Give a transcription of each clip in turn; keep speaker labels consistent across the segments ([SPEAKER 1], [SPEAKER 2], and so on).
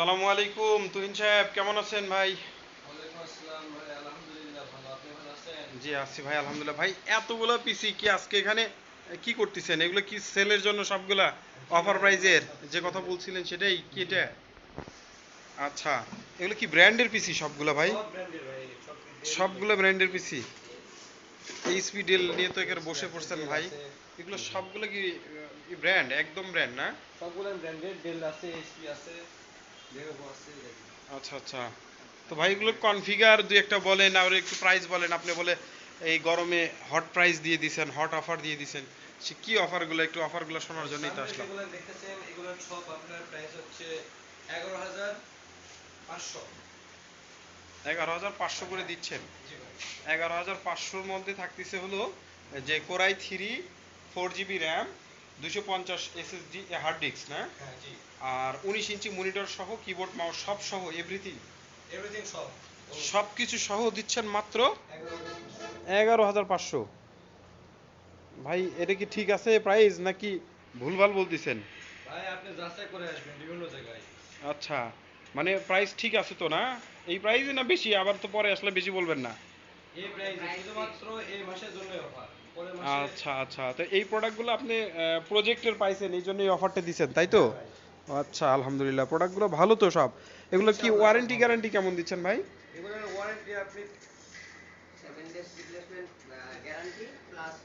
[SPEAKER 1] আসসালামু আলাইকুম তুহিন সাহেব, কেমন আছেন ভাই?
[SPEAKER 2] ওয়ালাইকুম আসসালাম ভাই, আলহামদুলিল্লাহ ভালো। আপনি ভালো আছেন?
[SPEAKER 1] জি আছি ভাই, আলহামদুলিল্লাহ। ভাই এতগুলো পিসি কি আজকে এখানে কি করতেছেন? এগুলো কি সেলের জন্য সবগুলা?
[SPEAKER 2] জি
[SPEAKER 1] অফার
[SPEAKER 2] ভাই, এগুলো
[SPEAKER 1] প্রাইজের
[SPEAKER 2] সব
[SPEAKER 1] যে কথা
[SPEAKER 2] সেলের।
[SPEAKER 1] বলছিলেন সেটাই কি
[SPEAKER 2] জি
[SPEAKER 1] এটা?
[SPEAKER 2] ভাই,
[SPEAKER 1] আচ্ছা, এগুলো কি ব্র্যান্ডের পিসি সবগুলা ভাই?
[SPEAKER 2] সব ব্র্যান্ডের ভাই, সব ডেল
[SPEAKER 1] সবগুলো
[SPEAKER 2] লেখা।
[SPEAKER 1] ব্র্যান্ডের পিসি? এইচপি ডেল নিয়ে তো এখানে
[SPEAKER 2] এইচপি
[SPEAKER 1] বসে
[SPEAKER 2] আছে,
[SPEAKER 1] পড়ছেন
[SPEAKER 2] ডেল
[SPEAKER 1] ভাই।
[SPEAKER 2] আছে।
[SPEAKER 1] এগুলো
[SPEAKER 2] জি ভাই,
[SPEAKER 1] সবগুলো কি ব্র্যান্ড, একদম ব্র্যান্ড না?
[SPEAKER 2] সবগুলো ব্র্যান্ডের, ডেল আছে, এইচপি আছে, লেনোভো আছে, দেখুন।
[SPEAKER 1] আচ্ছা আচ্ছা। তো ভাই এগুলো কনফিগার দুই একটা বলেন আর একটু প্রাইস বলেন। আপনি বলে এই গরমে হট প্রাইস দিয়ে দিছেন, হট অফার দিয়ে দিছেন। সে কি অফারগুলো, একটু অফারগুলো শোনার জন্যই তো
[SPEAKER 2] সামনে
[SPEAKER 1] আসলাম।
[SPEAKER 2] যেগুলো দেখতেছেন এগুলোর সব আপনার প্রাইস হচ্ছে 11,500।
[SPEAKER 1] 11,500 করে দিচ্ছেন?
[SPEAKER 2] জি ভাই।
[SPEAKER 1] 11,500-র মধ্যে থাকতেছে হলো যে core i 4 GB RAM, 250 SSD hard disk না?
[SPEAKER 2] হ্যাঁ জি,
[SPEAKER 1] আর 19 ইঞ্চি মনিটর সহ কিবোর্ড মাউস সব সহ এভরিথিং,
[SPEAKER 2] এভরিথিং সব।
[SPEAKER 1] সব কিছু সহ দিচ্ছেন মাত্র
[SPEAKER 2] 11,500।
[SPEAKER 1] 11,500। ভাই এটা কি ঠিক আছে প্রাইস নাকি ভুলভাল বলতেছেন?
[SPEAKER 2] ভাই আপনি যাচাই করে আসবেন বিভিন্ন জায়গায়।
[SPEAKER 1] আচ্ছা, মানে প্রাইস ঠিক আছে তো না? এই প্রাইসে না বেশি? আবার তো পরে আসলে বেশি বলবেন না।
[SPEAKER 2] এই প্রাইসে শুধুমাত্র এই মাসের জন্যই অফার, পরের মাসে।
[SPEAKER 1] আচ্ছা আচ্ছা, তো এই প্রোডাক্টগুলো আপনি প্রজেক্টের পাইছেন, এই জন্য এই অফারটা দিচ্ছেন তাই তো?
[SPEAKER 2] হ্যাঁ ভাই,
[SPEAKER 1] আচ্ছা, আলহামদুলিল্লাহ। প্রোডাক্টগুলো ভালো তো সব? এগুলো কি
[SPEAKER 2] ইনশাআল্লাহ সব
[SPEAKER 1] ওয়ারেন্টি
[SPEAKER 2] ভালো।
[SPEAKER 1] গ্যারান্টি কেমন দিচ্ছেন ভাই?
[SPEAKER 2] এগুলোর ওয়ারেন্টি আপনি
[SPEAKER 3] 7 days replacement guarantee plus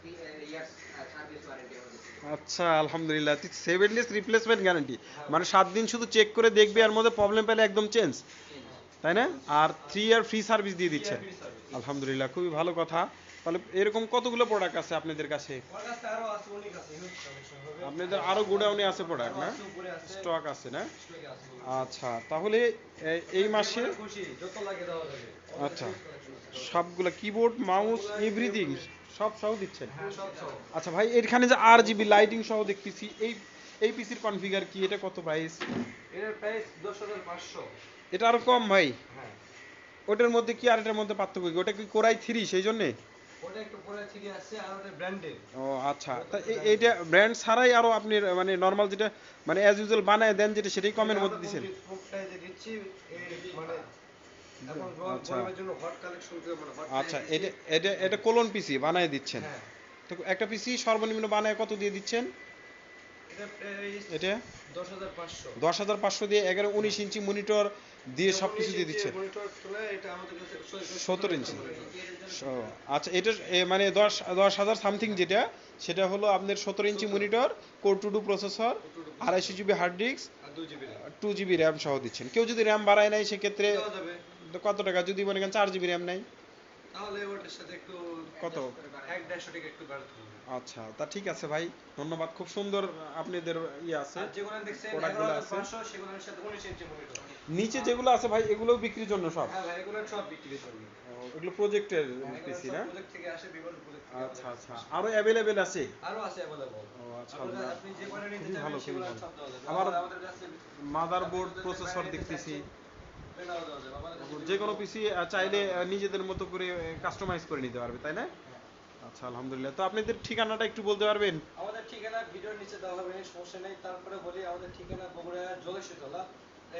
[SPEAKER 3] 3 years service warranty আমাদের থেকে।
[SPEAKER 1] আচ্ছা, আলহামদুলিল্লাহ। 7 ডেজ রিপ্লেসমেন্ট গ্যারান্টি,
[SPEAKER 2] হ্যাঁ
[SPEAKER 1] মানে
[SPEAKER 2] ভাই,
[SPEAKER 1] 7 দিন শুধু চেক করে দেখবে,
[SPEAKER 2] সাত
[SPEAKER 1] এর মধ্যে প্রবলেম পেলে একদম চেঞ্জ,
[SPEAKER 3] চেঞ্জ।
[SPEAKER 1] তাই না? আর
[SPEAKER 2] আর
[SPEAKER 1] 3 ইয়ার ফ্রি সার্ভিস দিয়ে
[SPEAKER 2] 3 year
[SPEAKER 1] দিচ্ছেন।
[SPEAKER 2] free service।
[SPEAKER 1] আলহামদুলিল্লাহ, খুবই ভালো কথা। তাহলে এরকম কতগুলো প্রোডাক্ট আছে আপনাদের কাছে?
[SPEAKER 2] আমার কাছে আরো আছে, অনেক আছে, হিউজ কালেকশন হবে।
[SPEAKER 1] আপনাদের আরো গোডাউনে আছে প্রোডাক্ট
[SPEAKER 2] আরো
[SPEAKER 1] না?
[SPEAKER 2] আছে, উপরে আছে,
[SPEAKER 1] স্টক আছে না?
[SPEAKER 2] স্টকে আছে।
[SPEAKER 1] আচ্ছা, তাহলে এই
[SPEAKER 2] আপনার
[SPEAKER 1] মাসে
[SPEAKER 2] যেকোনো খুশি যত লাগে দেওয়া যাবে, আমাদের
[SPEAKER 1] আচ্ছা
[SPEAKER 2] হিউজ কালেকশন আছে।
[SPEAKER 1] সবগুলা কিবোর্ড মাউস
[SPEAKER 2] সবগুলা
[SPEAKER 1] এভরিথিং
[SPEAKER 2] এগুলো-
[SPEAKER 1] সব সহ দিচ্ছেন?
[SPEAKER 2] হ্যাঁ সব সব।
[SPEAKER 1] আচ্ছা ভাই, এখানে যে RGB লাইটিং সহ দেখতেছি, এই পিসির কনফিগার কি, এটা কত প্রাইস?
[SPEAKER 2] এর প্রাইস 10,500।
[SPEAKER 1] এটা আরো কম ভাই?
[SPEAKER 2] হ্যাঁ,
[SPEAKER 1] ওটার মধ্যে কি আর এটার মধ্যে পার্থক্য কি? ওটা কি কোরাই 3 সেই জন্যে?
[SPEAKER 2] ওটা একটু পরে থেকে আসছে, আর ওটা ব্র্যান্ডেড।
[SPEAKER 1] ও আচ্ছা,
[SPEAKER 2] ওটা তো
[SPEAKER 1] তা
[SPEAKER 2] একটু
[SPEAKER 1] এইটা
[SPEAKER 2] ব্র্যান্ডেড।
[SPEAKER 1] ব্র্যান্ড ছাড়াই আরো আপনি মানে নর্মাল যেটা মানে অ্যাজ ইউজুয়াল বানায় দেন যেটা, সেটাই
[SPEAKER 2] এটা
[SPEAKER 1] কমের মধ্যে
[SPEAKER 2] আমরা
[SPEAKER 1] দিছেন?
[SPEAKER 2] কোনটাই যে দিচ্ছি, এই মানে এখন
[SPEAKER 1] আচ্ছা
[SPEAKER 2] গরমের জন্য হট কালেকশন করে, মানে হট প্রাইস
[SPEAKER 1] আচ্ছা,
[SPEAKER 2] দিচ্ছি।
[SPEAKER 1] এটা কোলন পিসি বানায় দিচ্ছেন?
[SPEAKER 2] হ্যাঁ,
[SPEAKER 1] তো একটা পিসি সর্বনিম্ন বানায় কত দিয়ে দিচ্ছেন
[SPEAKER 2] এটা প্রাইস
[SPEAKER 1] এটা?
[SPEAKER 2] 10,500।
[SPEAKER 1] 10,500 দিয়ে 11-19 ইঞ্চি মনিটর দিয়ে
[SPEAKER 2] এটা
[SPEAKER 1] সব কিছু
[SPEAKER 2] 19
[SPEAKER 1] দিয়ে
[SPEAKER 2] ইঞ্চি
[SPEAKER 1] দিচ্ছেন?
[SPEAKER 2] মনিটর তুলে এটা আমাদের কাছে
[SPEAKER 1] 17
[SPEAKER 2] 17 ইঞ্চি
[SPEAKER 1] ইঞ্চি
[SPEAKER 2] মনিটর।
[SPEAKER 1] ও, আচ্ছা, এটা মানে 10,000 সামথিং যেটা, সেটা হলো আপনার 17 inch
[SPEAKER 2] 17
[SPEAKER 1] monitor, core two duo processor,
[SPEAKER 2] two two
[SPEAKER 1] 250 GB hard disk,
[SPEAKER 2] আর 2 জিবি র্যাম।
[SPEAKER 1] 2 জিবি র্যাম সহ দিচ্ছেন। কেউ যদি র্যাম বাড়ায় নেয় সেক্ষেত্রে
[SPEAKER 2] দেওয়া যাবে।
[SPEAKER 1] কত টাকা? যদি মনে করেন 4 জিবি র্যাম নেয়
[SPEAKER 2] তাহলে ওটার সাথে একটু
[SPEAKER 1] কত?
[SPEAKER 2] 1-150 টাকা একটু বাড়াতে হবে।
[SPEAKER 1] আচ্ছা, তা ঠিক আছে ভাই, ধন্যবাদ। খুব সুন্দর আপনাদের আছে,
[SPEAKER 2] আর যেগুলো দেখছেন
[SPEAKER 1] প্রোডাক্টগুলো আছে।
[SPEAKER 2] 11,500, সেগুলোর সাথে 19 ইঞ্চি মনিটর।
[SPEAKER 1] নিচে যেগুলো আছে ভাই, এগুলোও বিক্রির জন্য সব?
[SPEAKER 2] হ্যাঁ ভাই, এগুলো সব বিক্রির জন্য।
[SPEAKER 1] এগুলো প্রজেক্টের
[SPEAKER 2] হ্যাঁ, এগুলো
[SPEAKER 1] পিসি
[SPEAKER 2] সব
[SPEAKER 1] না?
[SPEAKER 2] প্রজেক্ট থেকে আসে, বিভিন্ন প্রজেক্ট থেকে
[SPEAKER 1] আচ্ছা
[SPEAKER 2] আমাদের
[SPEAKER 1] আচ্ছা,
[SPEAKER 2] কাছে আসে।
[SPEAKER 1] আরো অ্যাভেলেবেল আছে?
[SPEAKER 2] আরো আছে अवेलेबल।
[SPEAKER 1] ও আচ্ছা,
[SPEAKER 2] আপনি যে কয়টা নিতে
[SPEAKER 1] খুবই
[SPEAKER 2] চাবেন
[SPEAKER 1] ভালো, খুবই
[SPEAKER 2] সেগুলো
[SPEAKER 1] ভালো।
[SPEAKER 2] সব দেওয়া যাবে।
[SPEAKER 1] আবার
[SPEAKER 2] আমাদের কাছে
[SPEAKER 1] মাদারবোর্ড প্রসেসর দেখতেছি,
[SPEAKER 2] এটাও দেওয়া যাবে। আমাদের কাছে
[SPEAKER 1] যে কোনো
[SPEAKER 2] বিভিন্ন
[SPEAKER 1] পিসি চাইলে নিজেদের মতো করে কাস্টমাইজ করে নিতে পারবে, তাই না?
[SPEAKER 2] হ্যাঁ।
[SPEAKER 1] আচ্ছা, আলহামদুলিল্লাহ। তো আপনাদের ঠিকানাটা একটু বলতে পারবেন?
[SPEAKER 2] আমাদের ঠিকানা ভিডিওর নিচে দেওয়া হবে, সমস্যা নেই। তারপরে বলি আমাদের ঠিকানা বগুড়া জলেশ্বরতলা।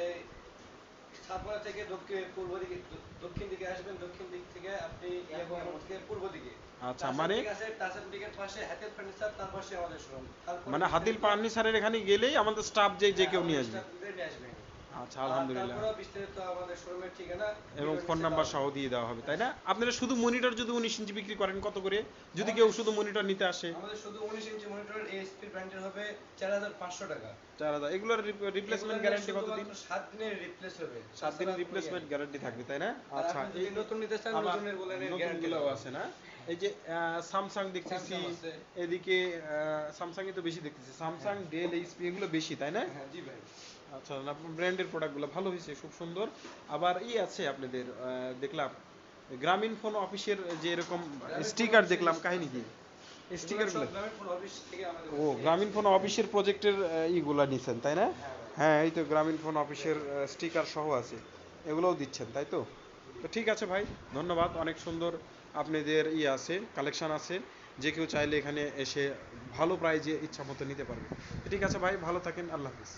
[SPEAKER 2] এই সাতপাড়া থেকে দক্ষিণ পূর্ব দিকে, দক্ষিণ দিকে আসবেন। দক্ষিণ দিক থেকে আপনি ইয়াগুয়া মোড় থেকে পূর্ব দিকে
[SPEAKER 1] আচ্ছা,
[SPEAKER 2] টাসা
[SPEAKER 1] মানে
[SPEAKER 2] বুটিক আছে, টাসা বুটিকের পাশে হাতের ফার্নিচার, তার পাশে আমাদের শোরুম। তারপরে
[SPEAKER 1] মানে হাতিল
[SPEAKER 2] বিস্তারিত,
[SPEAKER 1] ফার্নিচারের এখানে গেলেই আমাদের স্টাফ যে যে কেউ নিয়ে
[SPEAKER 2] আমাদের
[SPEAKER 1] আসবে?
[SPEAKER 2] স্টাফদের নিয়ে আসবেন।
[SPEAKER 1] আচ্ছা,
[SPEAKER 2] আর
[SPEAKER 1] আলহামদুলিল্লাহ।
[SPEAKER 2] তারপরে বিস্তারিত আমাদের শোরুমের ঠিকানা
[SPEAKER 1] এবং
[SPEAKER 2] ভিডিওর
[SPEAKER 1] ফোন
[SPEAKER 2] নিচে
[SPEAKER 1] নাম্বার
[SPEAKER 2] দেওয়া
[SPEAKER 1] সহ
[SPEAKER 2] হবে।
[SPEAKER 1] দিয়ে দেওয়া হবে, তাই
[SPEAKER 2] হ্যাঁ।
[SPEAKER 1] না? আপনারা শুধু মনিটর যদি 19 ইঞ্চি বিক্রি করেন কত করে, যদি কেউ
[SPEAKER 2] আমাদের
[SPEAKER 1] শুধু মনিটর নিতে আসে?
[SPEAKER 2] আমাদের শুধু 19 ইঞ্চি মনিটর এইচপি ব্র্যান্ডের হবে 4,500 টাকা।
[SPEAKER 1] 4,000। এগুলোর রিপ্লেসমেন্ট গ্যারান্টি কতদিন?
[SPEAKER 2] শুধুমাত্র 7 দিনের রিপ্লেস হবে।
[SPEAKER 1] 7 দিনের
[SPEAKER 2] তাছাড়া কোনো
[SPEAKER 1] রিপ্লেসমেন্ট গ্যারান্টি থাকবে, তাই না?
[SPEAKER 2] আর
[SPEAKER 1] আচ্ছা,
[SPEAKER 2] আপনি যদি নতুন নিতে চান,
[SPEAKER 1] আবার
[SPEAKER 2] নতুনের বলেন গ্যারান্টি
[SPEAKER 1] নতুনগুলোও আছে না? এই যে স্যামসাং দেখতেছি,
[SPEAKER 2] স্যামসাং আছে।
[SPEAKER 1] এদিকে স্যামসাংই তো বেশি দেখতেছি, স্যামসাং, ডেল, এইচপি এগুলো বেশি, তাই না?
[SPEAKER 2] হ্যাঁ জি ভাই।
[SPEAKER 1] আচ্ছা, ব্র্যান্ডের প্রোডাক্টগুলো ভালো হয়েছে, খুব সুন্দর। আবার আছে আপনাদের, দেখলাম গ্রামীণ ফোন অফিসের যে এরকম
[SPEAKER 2] গ্রামীণ ফোন
[SPEAKER 1] স্টিকার
[SPEAKER 2] অফিসে
[SPEAKER 1] দেখলাম, কাহিনী কি
[SPEAKER 2] এগুলো
[SPEAKER 1] স্টিকারগুলো?
[SPEAKER 2] সব গ্রামীণ ফোন অফিস থেকে আমাদের
[SPEAKER 1] ও,
[SPEAKER 2] কাছে
[SPEAKER 1] গ্রামীণ ফোন
[SPEAKER 2] এসেছে।
[SPEAKER 1] অফিসের প্রজেক্টের ইগুলা নিছেন, তাই না?
[SPEAKER 2] হ্যাঁ ভাই।
[SPEAKER 1] হ্যাঁ, এই তো গ্রামীণ ফোন অফিসের স্টিকার সহ আছে, এগুলোও দিচ্ছেন তাই তো? তো ঠিক আছে ভাই, ধন্যবাদ। অনেক সুন্দর আপনাদের আছে, কালেকশন আছে, যে কেউ চাইলে এখানে এসে ভালো প্রাইজে ইচ্ছা মতো নিতে পারবে। ঠিক আছে ভাই, ভালো থাকেন, আল্লাহ হাফিজ।